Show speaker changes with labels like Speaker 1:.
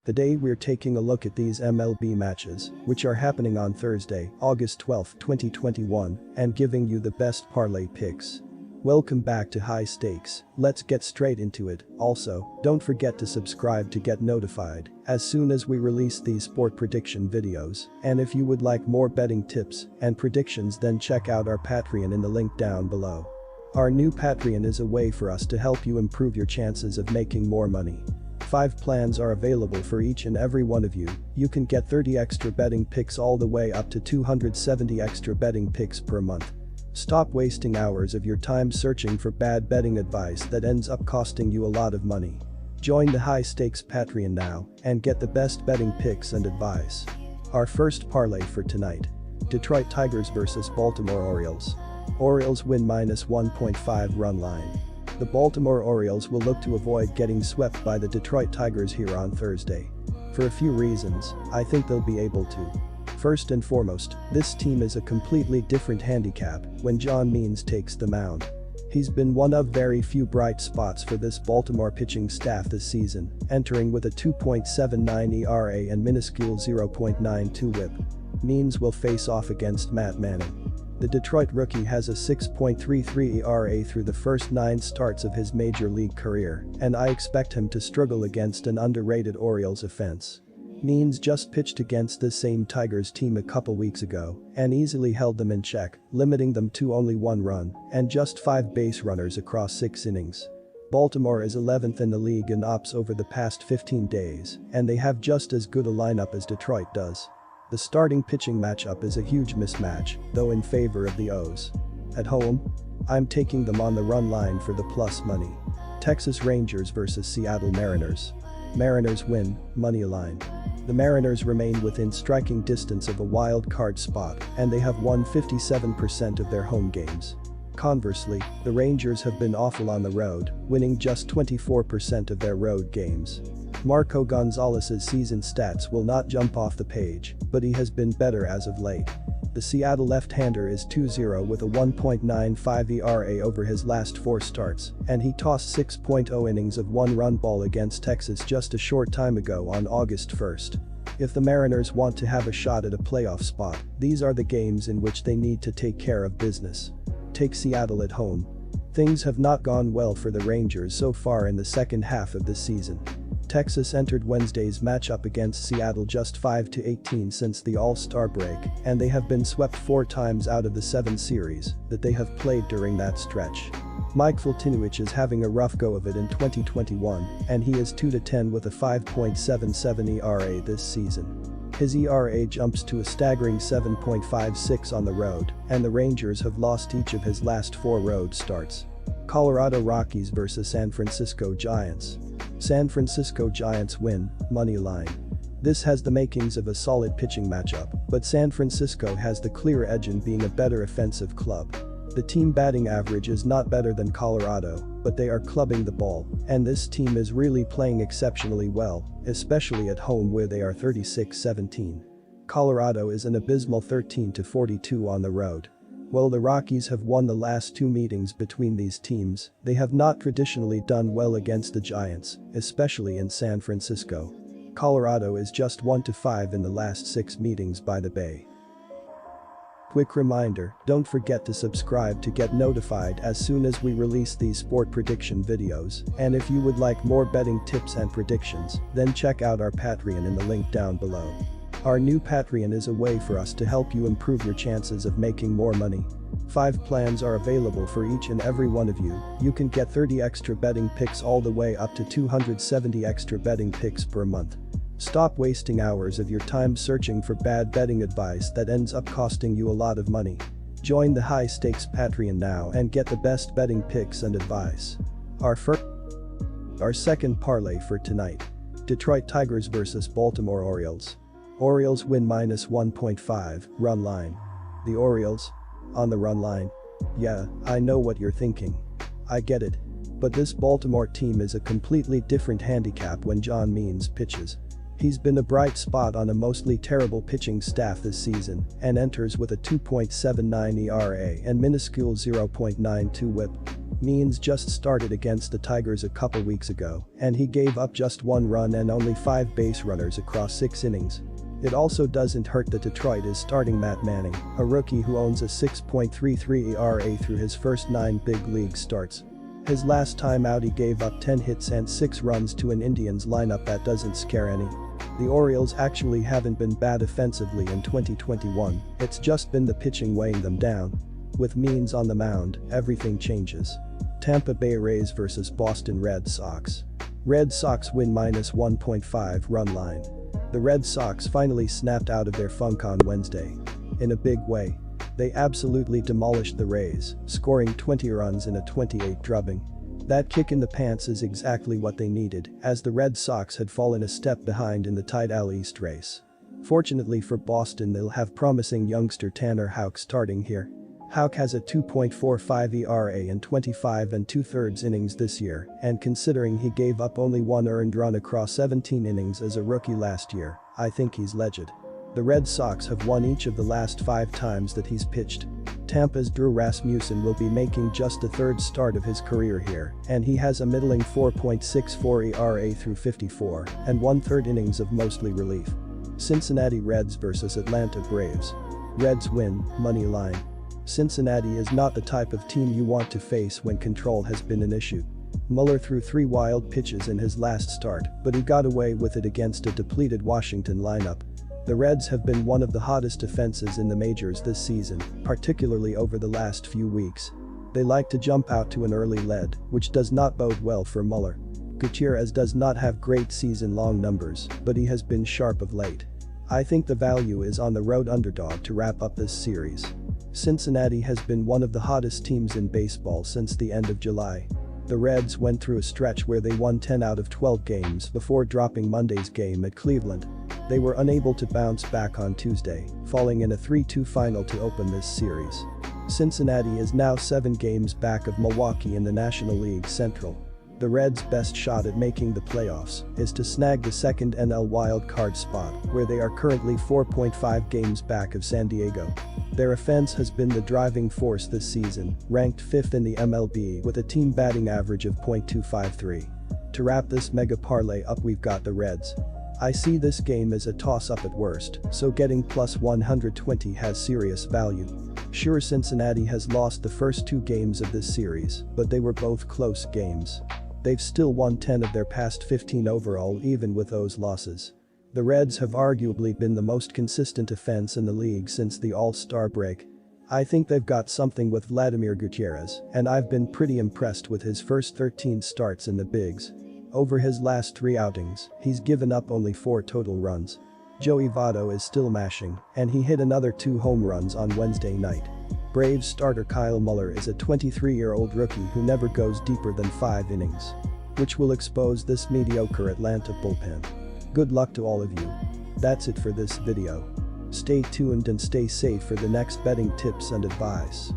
Speaker 1: Today we're taking a look at these MLB matches, which are happening on Thursday, August 12, 2021, and giving you the best parlay picks. Welcome back to High Stakes, let's get straight into it. Also, don't forget to subscribe to get notified as soon as we release these sport prediction videos, and if you would like more betting tips and predictions, then check out our Patreon in the link down below. Our new Patreon is a way for us to help you improve your chances of making more money. 5 plans are available for each and every one of you. You can get 30 extra betting picks all the way up to 270 extra betting picks per month. Stop wasting hours of your time searching for bad betting advice that ends up costing you a lot of money. Join the High Stakes Patreon now and get the best betting picks and advice. Our first parlay for tonight: Detroit Tigers vs Baltimore Orioles. Orioles win -1.5 run line. The Baltimore Orioles will look to avoid getting swept by the Detroit Tigers here on Thursday. For a few reasons, I think they'll be able to. First and foremost, this team is a completely different handicap when John Means takes the mound. He's been one of very few bright spots for this Baltimore pitching staff this season, entering with a 2.79 ERA and minuscule 0.92 WHIP. Means will face off against Matt Manning. The Detroit rookie has a 6.33 ERA through the first 9 starts of his major league career, and I expect him to struggle against an underrated Orioles offense. Means just pitched against this same Tigers team a couple weeks ago and easily held them in check, limiting them to only 1 run and just 5 base runners across 6 innings. Baltimore is 11th in the league in ops over the past 15 days, and they have just as good a lineup as Detroit does. The starting pitching matchup is a huge mismatch, though in favor of the O's. At home, I'm taking them on the run line for the plus money. Texas Rangers vs Seattle Mariners. Mariners win, money line. The Mariners remain within striking distance of a wild card spot, and they have won 57% of their home games. Conversely, the Rangers have been awful on the road, winning just 24% of their road games. Marco Gonzalez's season stats will not jump off the page, but he has been better as of late. The Seattle left-hander is 2-0 with a 1.95 ERA over his last 4 starts, and he tossed 6.0 innings of 1-run ball against Texas just a short time ago on August 1st. If the Mariners want to have a shot at a playoff spot, these are the games in which they need to take care of business. Take Seattle at home. Things have not gone well for the Rangers so far in the second half of the season. Texas entered Wednesday's matchup against Seattle just 5-18 since the All-Star break, and they have been swept 4 times out of the 7 series that they have played during that stretch. Mike Foltynewicz is having a rough go of it in 2021, and he is 2-10 with a 5.77 ERA this season. His ERA jumps to a staggering 7.56 on the road, and the Rangers have lost each of his last 4 road starts. Colorado Rockies vs San Francisco Giants. San Francisco Giants win, money line. This has the makings of a solid pitching matchup, but San Francisco has the clear edge in being a better offensive club. The team batting average is not better than Colorado, but they are clubbing the ball, and this team is really playing exceptionally well, especially at home where they are 36-17. Colorado is an abysmal 13-42 on the road. While the Rockies have won the last 2 meetings between these teams, they have not traditionally done well against the Giants, especially in San Francisco. Colorado is just 1-5 in the last 6 meetings by the Bay. Quick reminder, don't forget to subscribe to get notified as soon as we release these sport prediction videos, and if you would like more betting tips and predictions, then check out our Patreon in the link down below. Our new Patreon is a way for us to help you improve your chances of making more money. 5 plans are available for each and every one of you. You can get 30 extra betting picks all the way up to 270 extra betting picks per month. Stop wasting hours of your time searching for bad betting advice that ends up costing you a lot of money. Join the High Stakes Patreon now and get the best betting picks and advice. Our second parlay for tonight: Detroit Tigers vs Baltimore Orioles. Orioles win -1.5 run line. The Orioles? On the run line? Yeah, I know what you're thinking. I get it. But this Baltimore team is a completely different handicap when John Means pitches. He's been a bright spot on a mostly terrible pitching staff this season and enters with a 2.79 ERA and minuscule 0.92 WHIP. Means just started against the Tigers a couple weeks ago, and he gave up just 1 run and only 5 base runners across 6 innings. It also doesn't hurt that Detroit is starting Matt Manning, a rookie who owns a 6.33 ERA through his first 9 big league starts. His last time out he gave up 10 hits and 6 runs to an Indians lineup that doesn't scare any. The Orioles actually haven't been bad offensively in 2021, it's just been the pitching weighing them down. With Means on the mound, everything changes. Tampa Bay Rays vs Boston Red Sox. Red Sox win -1.5 run line. The Red Sox finally snapped out of their funk on Wednesday. In a big way. They absolutely demolished the Rays, scoring 20 runs in a 28 drubbing. That kick in the pants is exactly what they needed, as the Red Sox had fallen a step behind in the tight AL East race. Fortunately for Boston, they'll have promising youngster Tanner Houck starting here. Houck has a 2.45 ERA in 25 2/3 innings this year, and considering he gave up only 1 earned run across 17 innings as a rookie last year, I think he's legit. The Red Sox have won each of the last 5 times that he's pitched. Tampa's Drew Rasmussen will be making just the 3rd start of his career here, and he has a middling 4.64 ERA through 54 1/3 innings of mostly relief. Cincinnati Reds vs Atlanta Braves. Reds win, money line. Cincinnati is not the type of team you want to face when control has been an issue. Muller threw 3 wild pitches in his last start, but he got away with it against a depleted Washington lineup. The Reds have been one of the hottest defenses in the majors this season, particularly over the last few weeks. They like to jump out to an early lead, which does not bode well for Muller. Gutierrez does not have great season-long numbers, but he has been sharp of late. I think the value is on the road underdog to wrap up this series. Cincinnati has been one of the hottest teams in baseball since the end of July. The Reds went through a stretch where they won 10 out of 12 games before dropping Monday's game at Cleveland. They were unable to bounce back on Tuesday, falling in a 3-2 final to open this series. Cincinnati is now 7 games back of Milwaukee in the National League Central. The Reds' best shot at making the playoffs is to snag the 2nd NL wildcard spot, where they are currently 4.5 games back of San Diego. Their offense has been the driving force this season, ranked 5th in the MLB with a team batting average of .253. To wrap this mega parlay up, we've got the Reds. I see this game as a toss-up at worst, so getting +120 has serious value. Sure, Cincinnati has lost the first 2 games of this series, but they were both close games. They've still won 10 of their past 15 overall even with those losses. The Reds have arguably been the most consistent offense in the league since the All-Star break. I think they've got something with Vladimir Gutierrez, and I've been pretty impressed with his first 13 starts in the bigs. Over his last 3 outings, he's given up only 4 total runs. Joey Votto is still mashing, and he hit another 2 home runs on Wednesday night. Braves starter Kyle Muller is a 23-year-old rookie who never goes deeper than 5 innings. Which will expose this mediocre Atlanta bullpen. Good luck to all of you. That's it for this video. Stay tuned and stay safe for the next betting tips and advice.